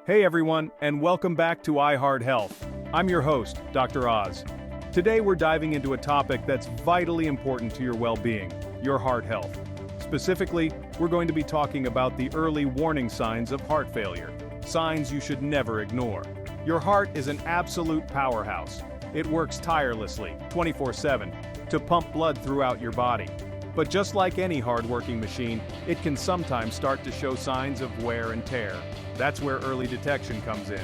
Hey everyone, and welcome back to iHeartHealth. I'm your host, Dr. Oz. Today we're diving into a topic that's vitally important to your well-being, your heart health. Specifically, we're going to be talking about the early warning signs of heart failure, signs you should never ignore. Your heart is an absolute powerhouse. It works tirelessly, 24/7, to pump blood throughout your body. But just like any hard-working machine, it can sometimes start to show signs of wear and tear. That's where early detection comes in.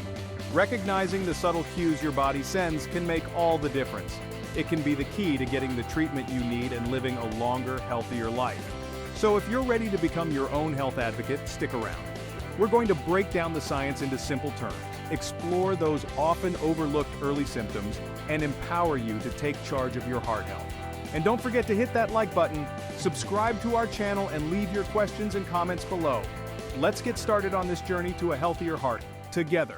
Recognizing the subtle cues your body sends can make all the difference. It can be the key to getting the treatment you need and living a longer, healthier life. So if you're ready to become your own health advocate, stick around. We're going to break down the science into simple terms, explore those often overlooked early symptoms, and empower you to take charge of your heart health. And don't forget to hit that like button, subscribe to our channel, and leave your questions and comments below. Let's get started on this journey to a healthier heart, together.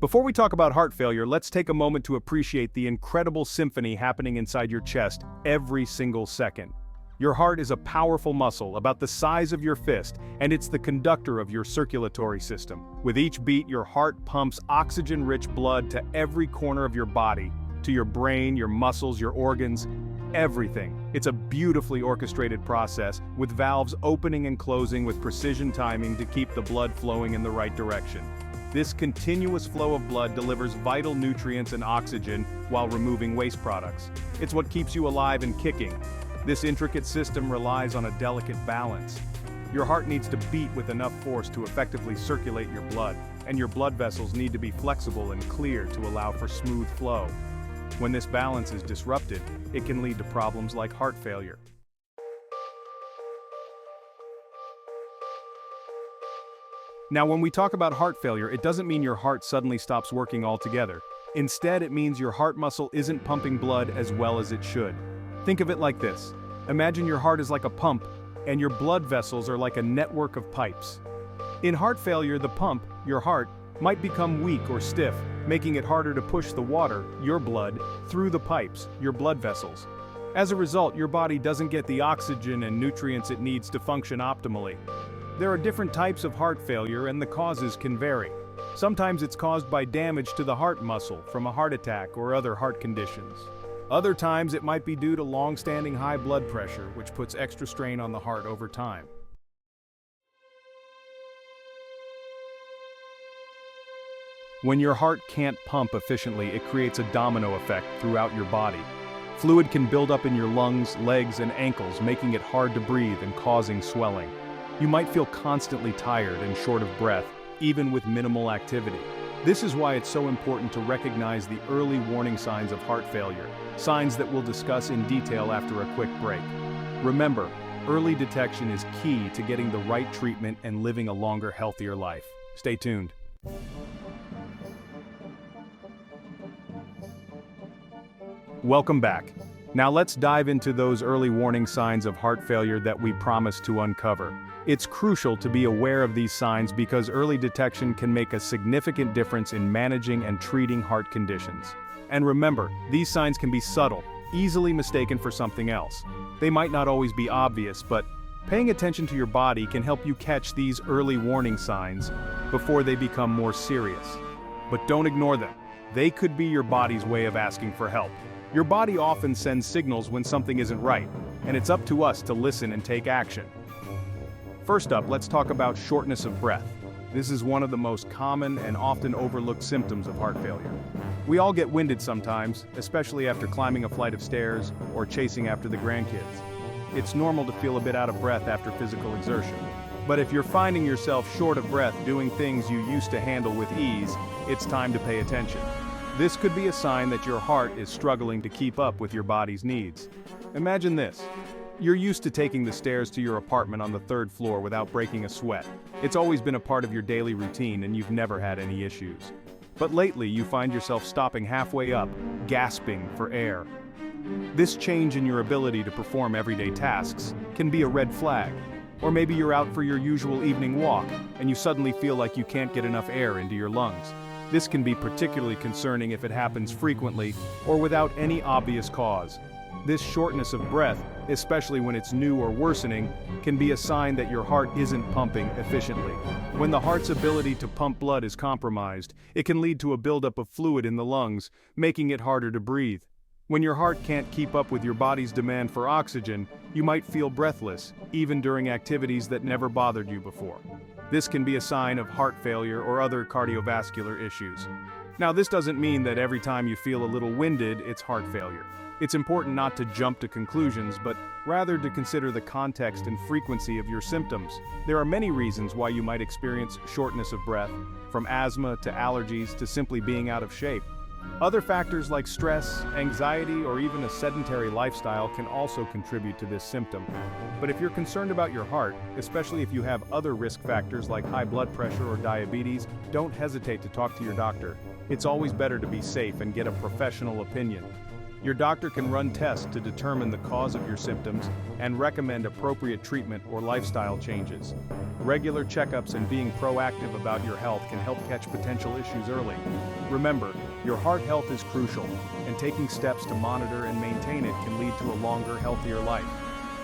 Before we talk about heart failure, let's take a moment to appreciate the incredible symphony happening inside your chest every single second. Your heart is a powerful muscle about the size of your fist, and it's the conductor of your circulatory system. With each beat, your heart pumps oxygen-rich blood to every corner of your body, to your brain, your muscles, your organs, everything. It's a beautifully orchestrated process, with valves opening and closing with precision timing to keep the blood flowing in the right direction. This continuous flow of blood delivers vital nutrients and oxygen while removing waste products. It's what keeps you alive and kicking. This intricate system relies on a delicate balance. Your heart needs to beat with enough force to effectively circulate your blood, and your blood vessels need to be flexible and clear to allow for smooth flow. When this balance is disrupted, it can lead to problems like heart failure. Now, when we talk about heart failure, it doesn't mean your heart suddenly stops working altogether. Instead, it means your heart muscle isn't pumping blood as well as it should. Think of it like this. Imagine your heart is like a pump, and your blood vessels are like a network of pipes. In heart failure, the pump, your heart, might become weak or stiff, making it harder to push the water, your blood, through the pipes, your blood vessels. As a result, your body doesn't get the oxygen and nutrients it needs to function optimally. There are different types of heart failure, and the causes can vary. Sometimes it's caused by damage to the heart muscle from a heart attack or other heart conditions. Other times it might be due to long-standing high blood pressure, which puts extra strain on the heart over time. When your heart can't pump efficiently, it creates a domino effect throughout your body. Fluid can build up in your lungs, legs, and ankles, making it hard to breathe and causing swelling. You might feel constantly tired and short of breath, even with minimal activity. This is why it's so important to recognize the early warning signs of heart failure, signs that we'll discuss in detail after a quick break. Remember, early detection is key to getting the right treatment and living a longer, healthier life. Stay tuned. Welcome back. Now let's dive into those early warning signs of heart failure that we promised to uncover. It's crucial to be aware of these signs because early detection can make a significant difference in managing and treating heart conditions. And remember, these signs can be subtle, easily mistaken for something else. They might not always be obvious, but paying attention to your body can help you catch these early warning signs before they become more serious. But don't ignore them. They could be your body's way of asking for help. Your body often sends signals when something isn't right, and it's up to us to listen and take action. First up, let's talk about shortness of breath. This is one of the most common and often overlooked symptoms of heart failure. We all get winded sometimes, especially after climbing a flight of stairs or chasing after the grandkids. It's normal to feel a bit out of breath after physical exertion. But if you're finding yourself short of breath doing things you used to handle with ease, it's time to pay attention. This could be a sign that your heart is struggling to keep up with your body's needs. Imagine this. You're used to taking the stairs to your apartment on the 3rd floor without breaking a sweat. It's always been a part of your daily routine and you've never had any issues. But lately you find yourself stopping halfway up, gasping for air. This change in your ability to perform everyday tasks can be a red flag. Or maybe you're out for your usual evening walk and you suddenly feel like you can't get enough air into your lungs. This can be particularly concerning if it happens frequently or without any obvious cause. This shortness of breath, especially when it's new or worsening, can be a sign that your heart isn't pumping efficiently. When the heart's ability to pump blood is compromised, it can lead to a buildup of fluid in the lungs, making it harder to breathe. When your heart can't keep up with your body's demand for oxygen, you might feel breathless, even during activities that never bothered you before. This can be a sign of heart failure or other cardiovascular issues. Now, this doesn't mean that every time you feel a little winded, it's heart failure. It's important not to jump to conclusions, but rather to consider the context and frequency of your symptoms. There are many reasons why you might experience shortness of breath, from asthma to allergies to simply being out of shape. Other factors like stress, anxiety, or even a sedentary lifestyle can also contribute to this symptom. But if you're concerned about your heart, especially if you have other risk factors like high blood pressure or diabetes, don't hesitate to talk to your doctor. It's always better to be safe and get a professional opinion. Your doctor can run tests to determine the cause of your symptoms and recommend appropriate treatment or lifestyle changes. Regular checkups and being proactive about your health can help catch potential issues early. Remember, your heart health is crucial, and taking steps to monitor and maintain it can lead to a longer, healthier life.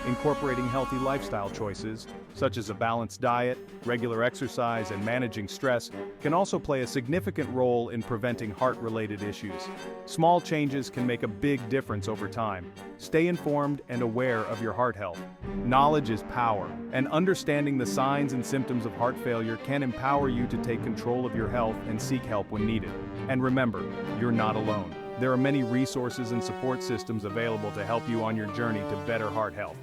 Incorporating healthy lifestyle choices, such as a balanced diet, regular exercise, and managing stress, can also play a significant role in preventing heart-related issues. Small changes can make a big difference over time. Stay informed and aware of your heart health. Knowledge is power, and understanding the signs and symptoms of heart failure can empower you to take control of your health and seek help when needed. And remember, you're not alone. There are many resources and support systems available to help you on your journey to better heart health.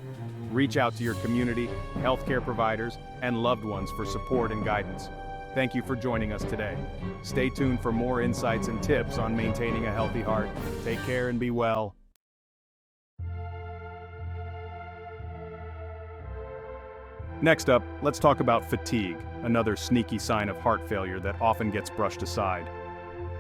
Reach out to your community, healthcare providers, and loved ones for support and guidance. Thank you for joining us today. Stay tuned for more insights and tips on maintaining a healthy heart. Take care and be well. Next up, let's talk about fatigue, another sneaky sign of heart failure that often gets brushed aside.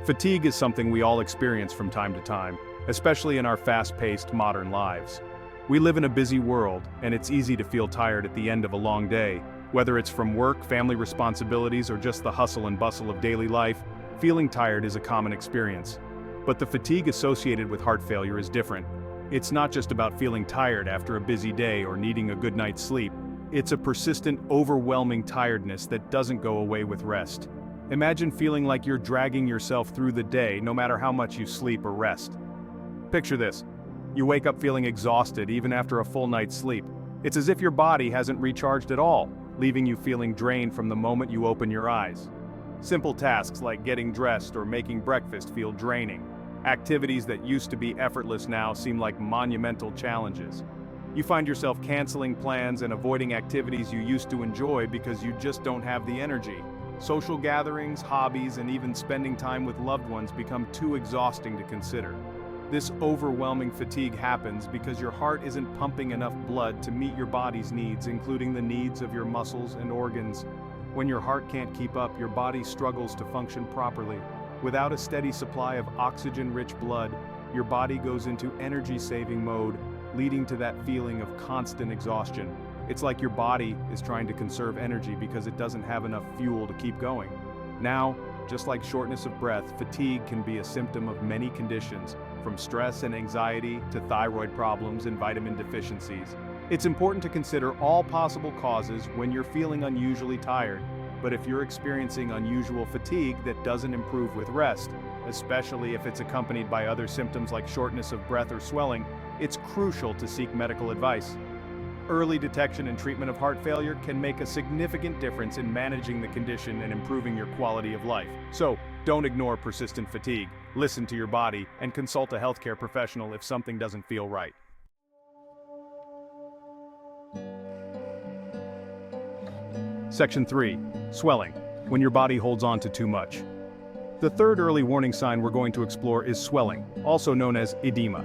Fatigue is something we all experience from time to time, especially in our fast-paced modern lives. We live in a busy world, and it's easy to feel tired at the end of a long day. Whether it's from work, family responsibilities, or just the hustle and bustle of daily life, feeling tired is a common experience. But the fatigue associated with heart failure is different. It's not just about feeling tired after a busy day or needing a good night's sleep. It's a persistent, overwhelming tiredness that doesn't go away with rest. Imagine feeling like you're dragging yourself through the day no matter how much you sleep or rest. Picture this. You wake up feeling exhausted even after a full night's sleep. It's as if your body hasn't recharged at all, leaving you feeling drained from the moment you open your eyes. Simple tasks like getting dressed or making breakfast feel draining. Activities that used to be effortless now seem like monumental challenges. You find yourself canceling plans and avoiding activities you used to enjoy because you just don't have the energy. Social gatherings, hobbies, and even spending time with loved ones become too exhausting to consider. This overwhelming fatigue happens because your heart isn't pumping enough blood to meet your body's needs, including the needs of your muscles and organs. When your heart can't keep up, your body struggles to function properly. Without a steady supply of oxygen-rich blood, your body goes into energy-saving mode, leading to that feeling of constant exhaustion. It's like your body is trying to conserve energy because it doesn't have enough fuel to keep going. Now, just like shortness of breath, fatigue can be a symptom of many conditions, from stress and anxiety to thyroid problems and vitamin deficiencies. It's important to consider all possible causes when you're feeling unusually tired, but if you're experiencing unusual fatigue that doesn't improve with rest, especially if it's accompanied by other symptoms like shortness of breath or swelling, it's crucial to seek medical advice. Early detection and treatment of heart failure can make a significant difference in managing the condition and improving your quality of life. So, don't ignore persistent fatigue, listen to your body, and consult a healthcare professional if something doesn't feel right. Section 3. Swelling, when your body holds on to too much. The third early warning sign we're going to explore is swelling, also known as edema.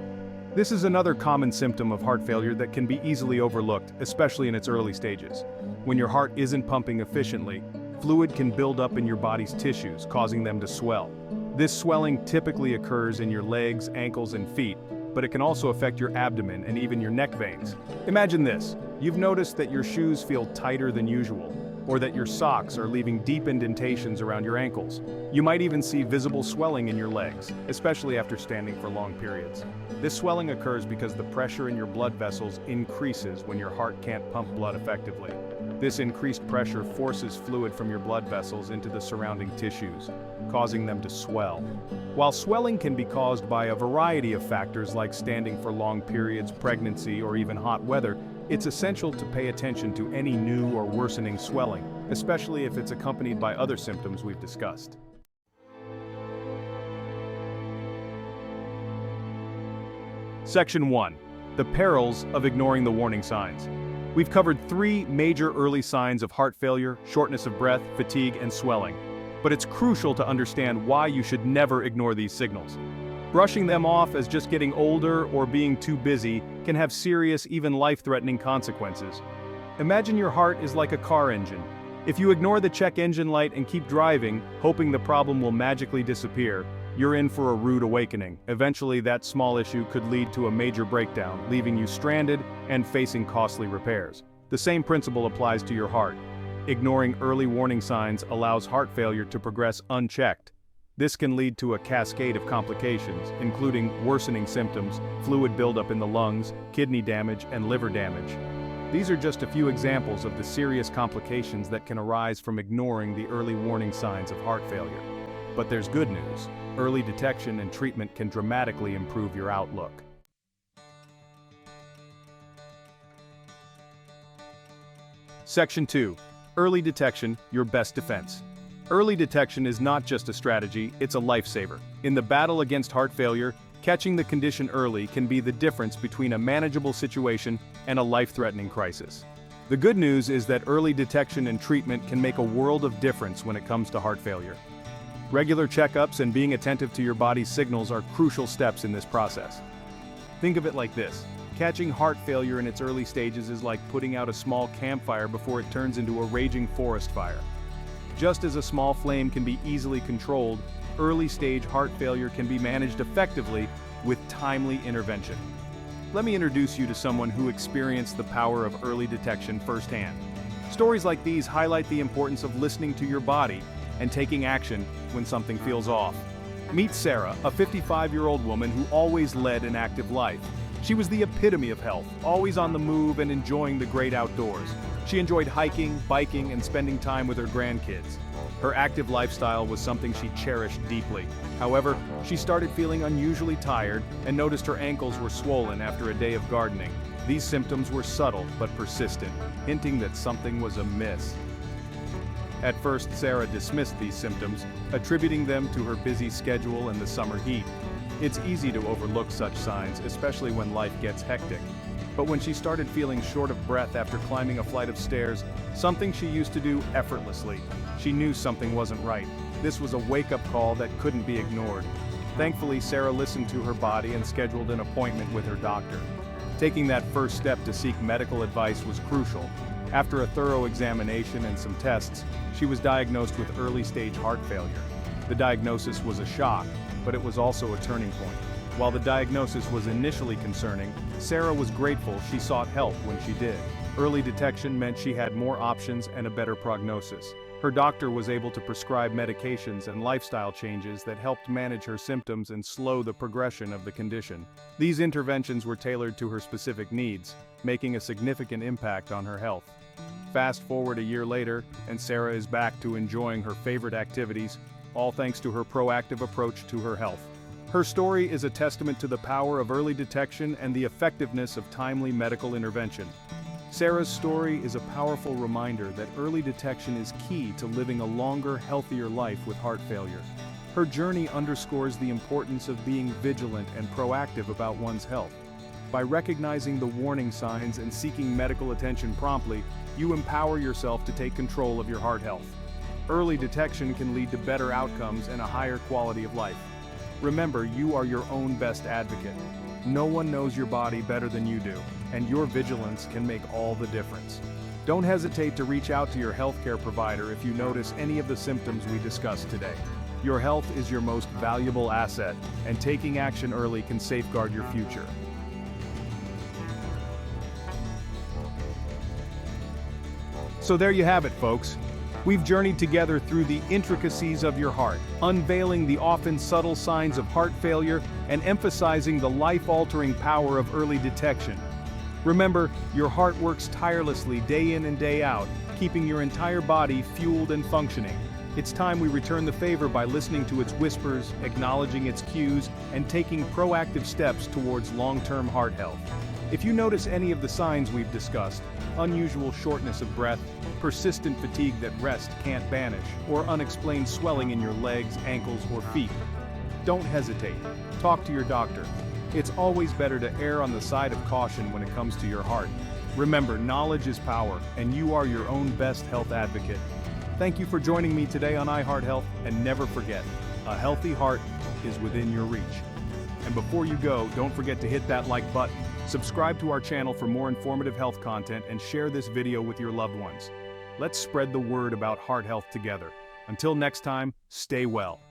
This is another common symptom of heart failure that can be easily overlooked, especially in its early stages. When your heart isn't pumping efficiently, fluid can build up in your body's tissues, causing them to swell. This swelling typically occurs in your legs, ankles, and feet, but it can also affect your abdomen and even your neck veins. Imagine this. You've noticed that your shoes feel tighter than usual. or that your socks are leaving deep indentations around your ankles. You might even see visible swelling in your legs, especially after standing for long periods. This swelling occurs because the pressure in your blood vessels increases when your heart can't pump blood effectively. This increased pressure forces fluid from your blood vessels into the surrounding tissues, causing them to swell. While swelling can be caused by a variety of factors like standing for long periods, pregnancy, or even hot weather, it's essential to pay attention to any new or worsening swelling, especially if it's accompanied by other symptoms we've discussed. Section 1. The perils of ignoring the warning signs. We've covered 3 major early signs of heart failure: shortness of breath, fatigue, and swelling. But it's crucial to understand why you should never ignore these signals. Brushing them off as just getting older or being too busy can have serious, even life-threatening consequences. Imagine your heart is like a car engine. If you ignore the check engine light and keep driving, hoping the problem will magically disappear, you're in for a rude awakening. Eventually, that small issue could lead to a major breakdown, leaving you stranded and facing costly repairs. The same principle applies to your heart. Ignoring early warning signs allows heart failure to progress unchecked. This can lead to a cascade of complications, including worsening symptoms, fluid buildup in the lungs, kidney damage, and liver damage. These are just a few examples of the serious complications that can arise from ignoring the early warning signs of heart failure. But there's good news. Early detection and treatment can dramatically improve your outlook. Section 2. Early detection, your best defense. Early detection is not just a strategy, it's a lifesaver. In the battle against heart failure, catching the condition early can be the difference between a manageable situation and a life-threatening crisis. The good news is that early detection and treatment can make a world of difference when it comes to heart failure. Regular checkups and being attentive to your body's signals are crucial steps in this process. Think of it like this. Catching heart failure in its early stages is like putting out a small campfire before it turns into a raging forest fire. Just as a small flame can be easily controlled, early-stage heart failure can be managed effectively with timely intervention. Let me introduce you to someone who experienced the power of early detection firsthand. Stories like these highlight the importance of listening to your body and taking action when something feels off. Meet Sarah, a 55-year-old woman who always led an active life. She was the epitome of health, always on the move and enjoying the great outdoors. She enjoyed hiking, biking, and spending time with her grandkids. Her active lifestyle was something she cherished deeply. However, she started feeling unusually tired and noticed her ankles were swollen after a day of gardening. These symptoms were subtle but persistent, hinting that something was amiss. At first, Sarah dismissed these symptoms, attributing them to her busy schedule and the summer heat. It's easy to overlook such signs, especially when life gets hectic. But when she started feeling short of breath after climbing a flight of stairs, something she used to do effortlessly, she knew something wasn't right. This was a wake-up call that couldn't be ignored. Thankfully, Sarah listened to her body and scheduled an appointment with her doctor. Taking that first step to seek medical advice was crucial. After a thorough examination and some tests, she was diagnosed with early-stage heart failure. The diagnosis was a shock, but it was also a turning point. While the diagnosis was initially concerning, Sarah was grateful she sought help when she did. Early detection meant she had more options and a better prognosis. Her doctor was able to prescribe medications and lifestyle changes that helped manage her symptoms and slow the progression of the condition. These interventions were tailored to her specific needs, making a significant impact on her health. Fast forward a year later, and Sarah is back to enjoying her favorite activities, all thanks to her proactive approach to her health. Her story is a testament to the power of early detection and the effectiveness of timely medical intervention. Sarah's story is a powerful reminder that early detection is key to living a longer, healthier life with heart failure. Her journey underscores the importance of being vigilant and proactive about one's health. By recognizing the warning signs and seeking medical attention promptly, you empower yourself to take control of your heart health. Early detection can lead to better outcomes and a higher quality of life. Remember, you are your own best advocate. No one knows your body better than you do, and your vigilance can make all the difference. Don't hesitate to reach out to your healthcare provider if you notice any of the symptoms we discussed today. Your health is your most valuable asset, and taking action early can safeguard your future. So there you have it, folks. We've journeyed together through the intricacies of your heart, unveiling the often subtle signs of heart failure and emphasizing the life-altering power of early detection. Remember, your heart works tirelessly day in and day out, keeping your entire body fueled and functioning. It's time we return the favor by listening to its whispers, acknowledging its cues, and taking proactive steps towards long-term heart health. If you notice any of the signs we've discussed, unusual shortness of breath, persistent fatigue that rest can't banish, or unexplained swelling in your legs, ankles, or feet, don't hesitate. Talk to your doctor. It's always better to err on the side of caution when it comes to your heart. Remember, knowledge is power, and you are your own best health advocate. Thank you for joining me today on iHeartHealth, and never forget, a healthy heart is within your reach. And before you go, don't forget to hit that like button, subscribe to our channel for more informative health content, and share this video with your loved ones. Let's spread the word about heart health together. Until next time, stay well.